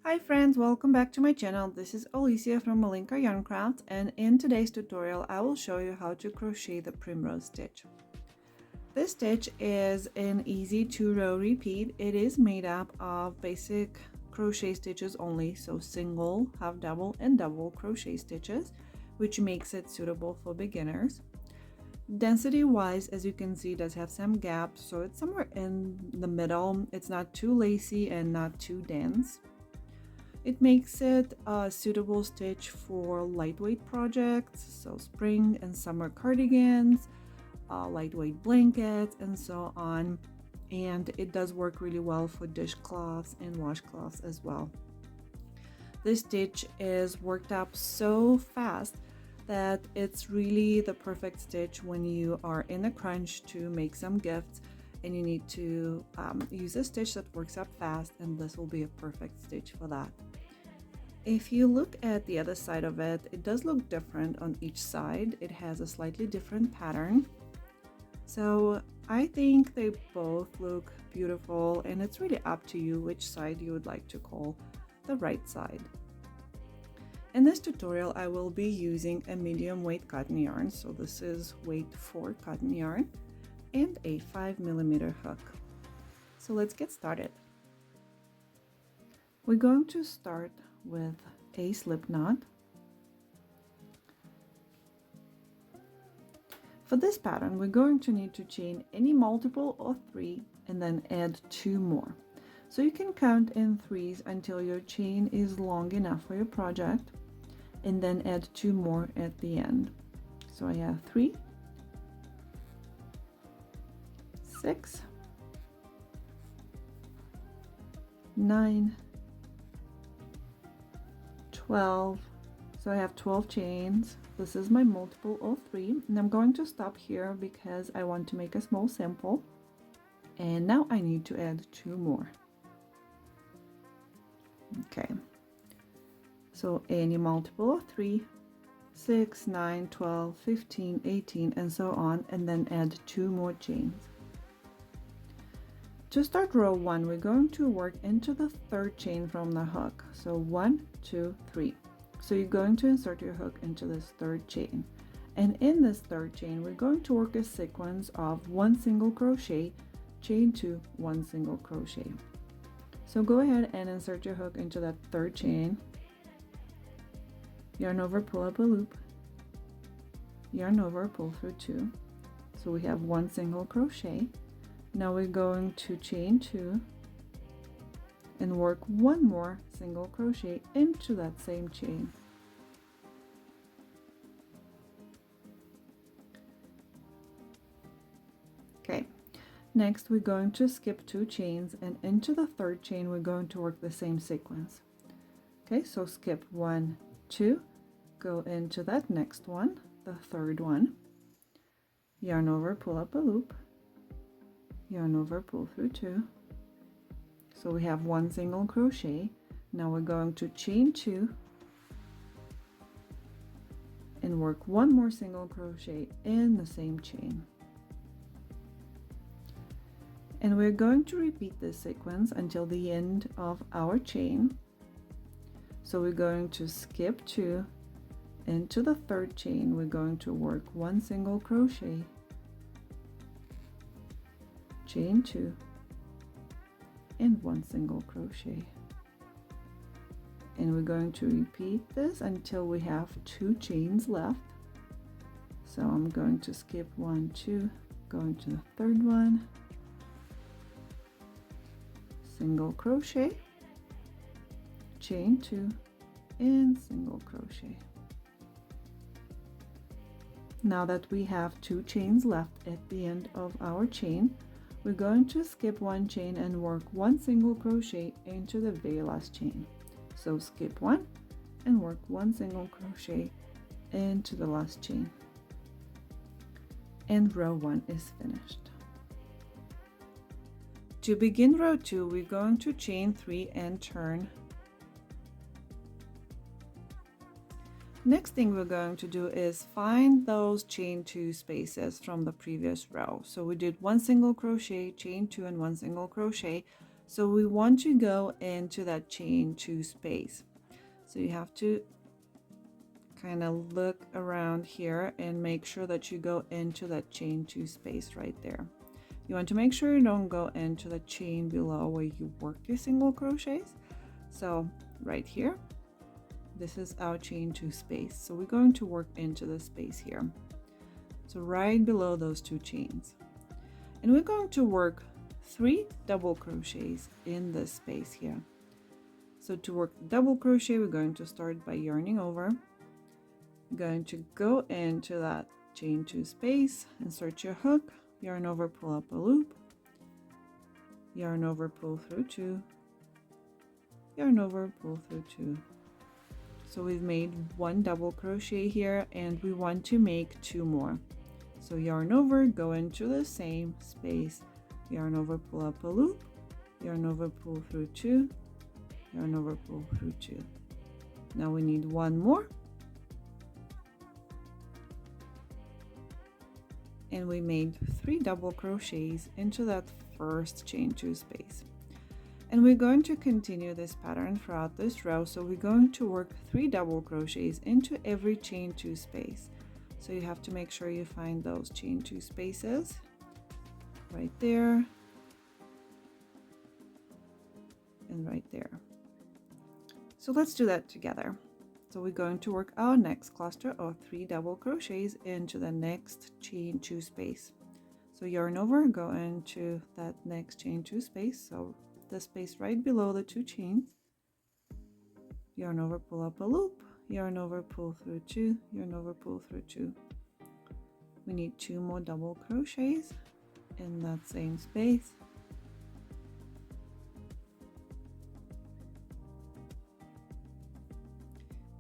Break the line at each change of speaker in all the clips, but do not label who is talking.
Hi friends, welcome back to my channel. This is Alicia from Malinka Yarncraft, and in today's tutorial I will show you how to crochet the primrose stitch. This stitch is an easy 2-row repeat. It is made up of basic crochet stitches only, so single, half double, and double crochet stitches, which makes it suitable for beginners. Density wise, as you can see, it does have some gaps, so it's somewhere in the middle. It's not too lacy and not too dense. It makes it a suitable stitch for lightweight projects, so spring and summer cardigans, lightweight blankets, and so on. And it does work really well for dishcloths and washcloths as well. This stitch is worked up so fast that it's really the perfect stitch when you are in a crunch to make some gifts and you need to use a stitch that works up fast, and this will be a perfect stitch for that. If you look at the other side of it, it does look different on each side. It has a slightly different pattern. So I think they both look beautiful, and it's really up to you which side you would like to call the right side. In this tutorial, I will be using a medium weight cotton yarn. So this is weight 4 cotton yarn and a 5mm hook. So let's get started. We're going to start with a slip knot. For this pattern, we're going to need to chain any multiple of 3 and then add 2 more. So you can count in 3s until your chain is long enough for your project, and then add 2 more at the end. So I have 3, 6, 9, 12. So I have 12 chains. This is my multiple of 3, and I'm going to stop here because I want to make a small sample. And now I need to add 2 more. Okay, so any multiple of 3, 6, 9, 12, 15, 18, and so on, and then add 2 more chains. To start row 1, we're going to work into the 3rd chain from the hook. So 1, 2, 3. So you're going to insert your hook into this 3rd chain. And in this 3rd chain, we're going to work a sequence of 1 single crochet, chain 2, 1 single crochet. So go ahead and insert your hook into that 3rd chain. Yarn over, pull up a loop. Yarn over, pull through 2. So we have 1 single crochet. Now we're going to chain 2 and work 1 more single crochet into that same chain. Okay, next we're going to skip 2 chains, and into the 3rd chain we're going to work the same sequence. Okay, so skip 1, 2, go into that next one, the 3rd one, yarn over, pull up a loop, yarn over, pull through 2. So we have 1 single crochet. Now we're going to chain 2 and work 1 more single crochet in the same chain. And we're going to repeat this sequence until the end of our chain. So we're going to skip 2 into the 3rd chain. We're going to work 1 single crochet, chain 2, and 1 single crochet. And we're going to repeat this until we have 2 chains left. So I'm going to skip 1, 2, go into the 3rd one, single crochet, chain 2, and single crochet. Now that we have 2 chains left at the end of our chain, we're going to skip 1 chain and work 1 single crochet into the very last chain. So skip 1 and work 1 single crochet into the last chain. And row 1 is finished. To begin row 2, we're going to chain 3 and turn. Next thing we're going to do is find those chain 2 spaces from the previous row. So we did 1 single crochet, chain 2, and 1 single crochet. So we want to go into that chain 2 space. So you have to kind of look around here and make sure that you go into that chain 2 space right there. You want to make sure you don't go into the chain below where you work your single crochets. So right here, this is our chain 2 space. So we're going to work into the space here. So right below those 2 chains. And we're going to work 3 double crochets in this space here. So to work the double crochet, we're going to start by yarning over. You're going to go into that chain 2 space, insert your hook, yarn over, pull up a loop, yarn over, pull through 2, yarn over, pull through 2. So we've made 1 double crochet here, and we want to make 2 more. So yarn over, go into the same space, yarn over, pull up a loop, yarn over, pull through 2, yarn over, pull through 2. Now we need 1 more. And we made 3 double crochets into that first chain 2 space. And we're going to continue this pattern throughout this row. So we're going to work 3 double crochets into every chain 2 space. So you have to make sure you find those chain 2 spaces right there and right there. So let's do that together. So we're going to work our next cluster of 3 double crochets into the next chain 2 space. So yarn over, go into that next chain 2 space, so the space right below the 2 chains. Yarn over, pull up a loop, yarn over, pull through 2, yarn over, pull through 2. We need 2 more double crochets in that same space.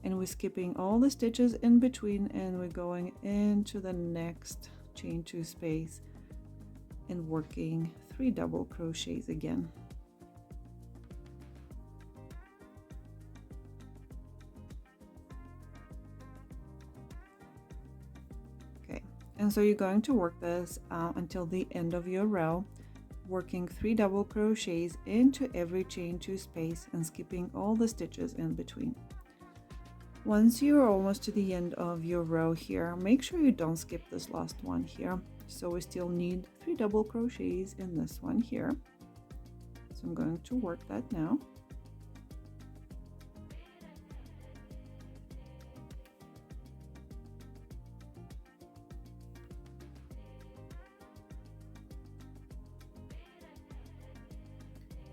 And we're skipping all the stitches in between, and we're going into the next chain 2 space and working 3 double crochets again. Okay, and so you're going to work this until the end of your row, working 3 double crochets into every chain 2 space and skipping all the stitches in between. Once you're almost to the end of your row here, make sure you don't skip this last one here. So we still need 3 double crochets in this one here. So I'm going to work that now.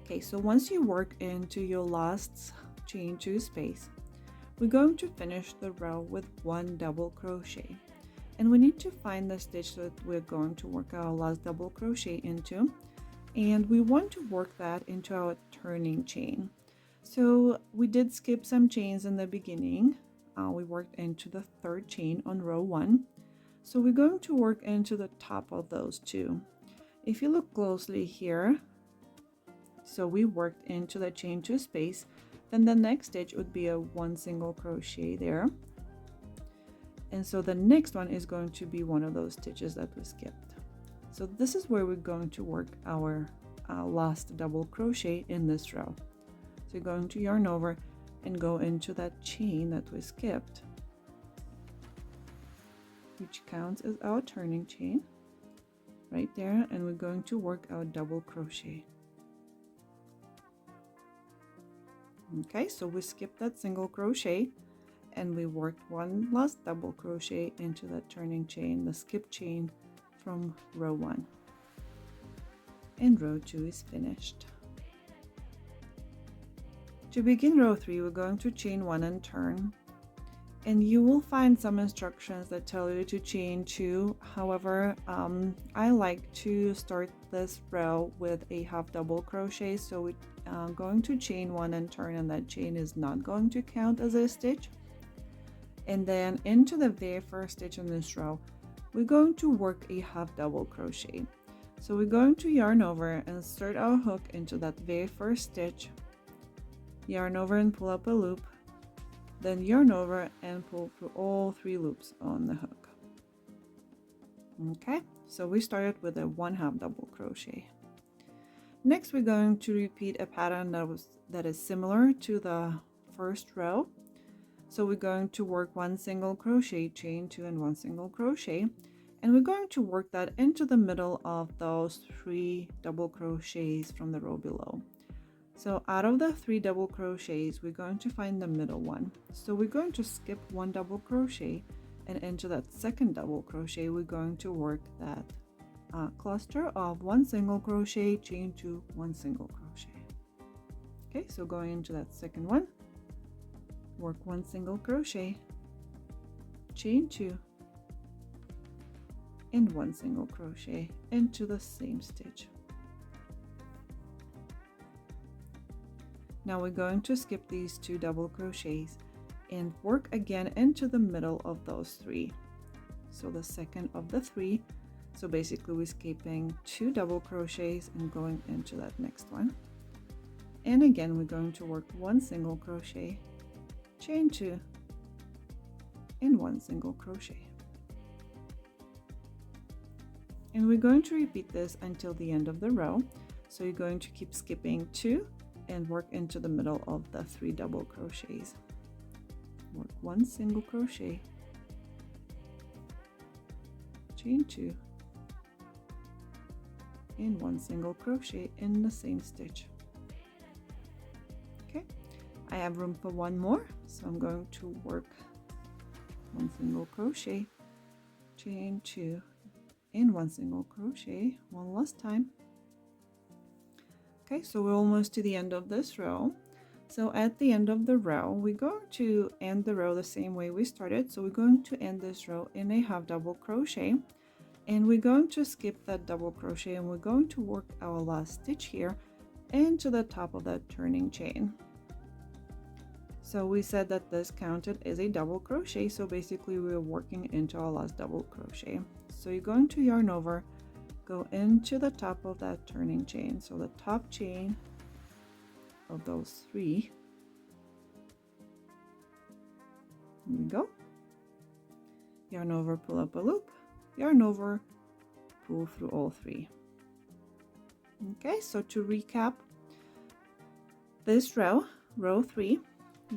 Okay, so once you work into your last chain 2 space, we're going to finish the row with 1 double crochet, and we need to find the stitch that we're going to work our last double crochet into, and we want to work that into our turning chain. So we did skip some chains in the beginning. We worked into the 3rd chain on row 1, so we're going to work into the top of those 2. If you look closely here, so we worked into the chain 2 space. Then the next stitch would be a 1 single crochet there, and so the next one is going to be one of those stitches that we skipped. So this is where we're going to work our last double crochet in this row. So you're going to yarn over and go into that chain that we skipped, which counts as our turning chain right there, and we're going to work our double crochet. Okay, so we skipped that single crochet and we worked 1 last double crochet into that turning chain, the skip chain from row 1. And row 2 is finished. To begin row 3, we're going to chain 1 and turn. And you will find some instructions that tell you to chain 2. However, I like to start this row with a half double crochet, so we're going to chain 1 and turn, and that chain is not going to count as a stitch. And then into the very first stitch in this row, we're going to work a half double crochet. So we're going to yarn over and insert our hook into that very first stitch, yarn over and pull up a loop, then yarn over and pull through all 3 loops on the hook. Okay, so we started with a 1/2 double crochet. Next, we're going to repeat a pattern that is similar to the first row. So we're going to work 1 single crochet, chain 2 and 1 single crochet, and we're going to work that into the middle of those 3 double crochets from the row below. So out of the 3 double crochets, we're going to find the middle one. So we're going to skip 1 double crochet, and into that second double crochet, we're going to work that cluster of 1 single crochet, chain 2, 1 single crochet. Okay, so going into that second one, work 1 single crochet, chain 2, and 1 single crochet into the same stitch. Now we're going to skip these 2 double crochets and work again into the middle of those 3. So the second of the 3. So basically we're skipping 2 double crochets and going into that next one. And again, we're going to work 1 single crochet, chain 2, and 1 single crochet. And we're going to repeat this until the end of the row. So you're going to keep skipping 2 and work into the middle of the 3 double crochets. Work 1 single crochet, chain 2, and 1 single crochet in the same stitch. Okay, I have room for 1 more, so I'm going to work 1 single crochet, chain 2, and 1 single crochet one last time. Okay, so we're almost to the end of this row. So at the end of the row, we're going to end the row the same way we started. So we're going to end this row in a half double crochet, and we're going to skip that double crochet, and we're going to work our last stitch here into the top of that turning chain. So we said that this counted as a double crochet, so basically we're working into our last double crochet. So you're going to yarn over, go into the top of that turning chain, so the top chain of those 3. Here we go. Yarn over, pull up a loop, yarn over, pull through all 3. Okay, so to recap this row, row 3,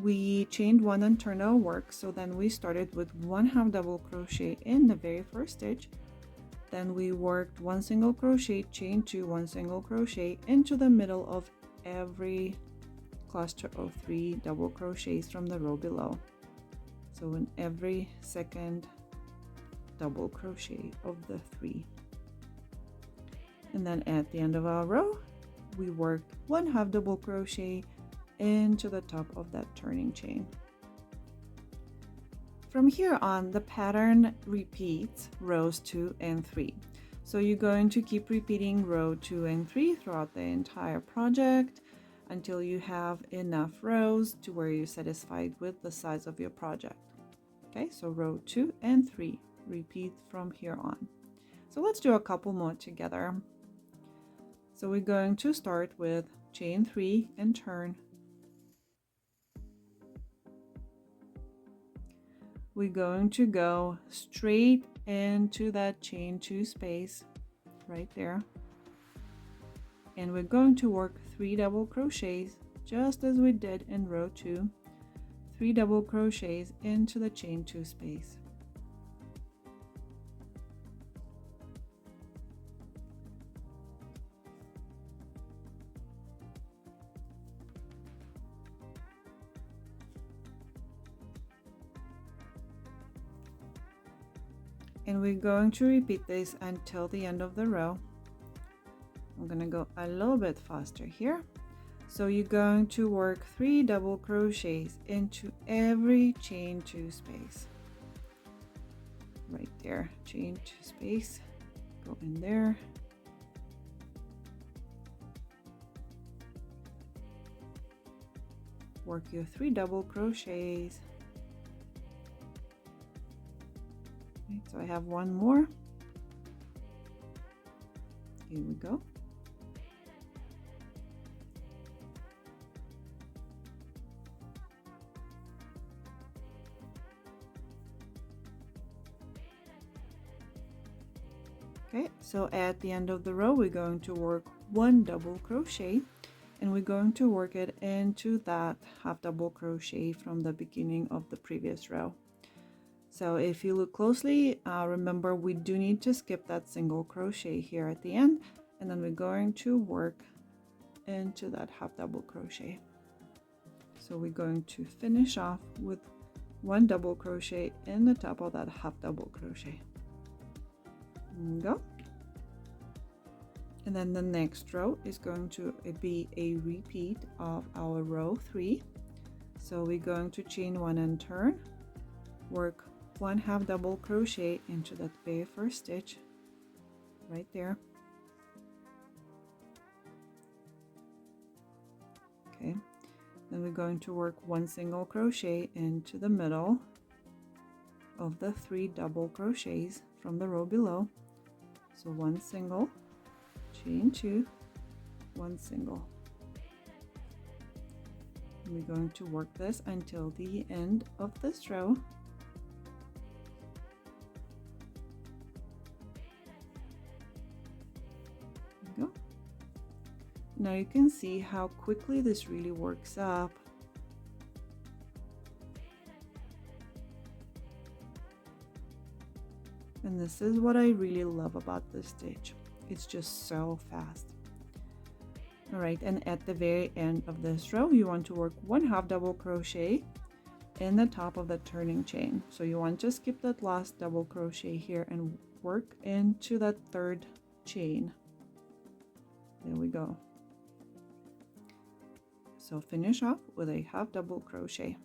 we chained 1 and turned our work. So then we started with 1 half double crochet in the very first stitch. Then we worked 1 single crochet, chain 2, 1 single crochet into the middle of every cluster of 3 double crochets from the row below. So in every second double crochet of the 3. And then at the end of our row, we worked 1 half double crochet into the top of that turning chain. From here on, the pattern repeats rows 2 and 3. So you're going to keep repeating row 2 and 3 throughout the entire project until you have enough rows to where you're satisfied with the size of your project. Okay, so row 2 and 3 repeat from here on. So let's do a couple more together. So we're going to start with chain 3 and turn. We're going to go straight into that chain 2 space right there, and we're going to work 3 double crochets just as we did in row 2. 3 double crochets into the chain 2 space. And we're going to repeat this until the end of the row. I'm going to go a little bit faster here. So you're going to work 3 double crochets into every chain 2 space. Right there, chain 2 space, go in there. Work your 3 double crochets. Okay, so I have 1 more. Here we go. Okay, So at the end of the row, we're going to work 1 double crochet, and we're going to work it into that half double crochet from the beginning of the previous row. So if you look closely, remember we do need to skip that single crochet here at the end, and then we're going to work into that half double crochet. So we're going to finish off with 1 double crochet in the top of that half double crochet. There we go. And then the next row is going to be a repeat of our row 3. So we're going to chain 1 and turn, work 1 half double crochet into that very first stitch right there. Okay, then we're going to work 1 single crochet into the middle of the 3 double crochets from the row below. So 1 single, chain 2, 1 single. And we're going to work this until the end of this row. There we go. Now you can see how quickly this really works up. And this is what I really love about this stitch. It's just so fast. All right, and at the very end of this row, you want to work 1 half double crochet in the top of the turning chain. So you want to skip that last double crochet here and work into that 3rd chain. There we go. So finish off with a half double crochet.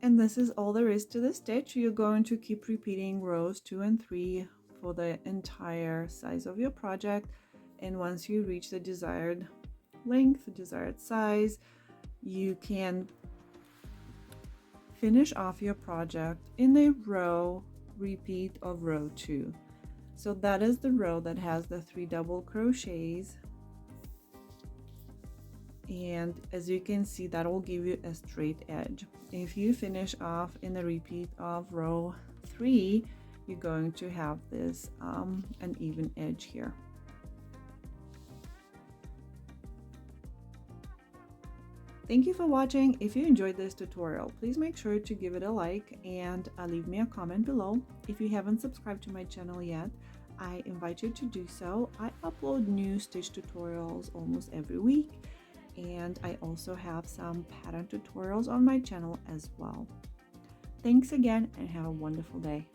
And this is all there is to the stitch. You're going to keep repeating rows 2 and 3 for the entire size of your project. And once you reach the desired length, desired size, you can finish off your project in a row repeat of row 2. So that is the row that has the 3 double crochets. And as you can see, that will give you a straight edge. If you finish off in the repeat of row 3, you're going to have this an even edge here. Thank you for watching. If you enjoyed this tutorial, please make sure to give it a like and leave me a comment below. If you haven't subscribed to my channel yet, I invite you to do so. I upload new stitch tutorials almost every week, and I also have some pattern tutorials on my channel as well. Thanks again and have a wonderful day.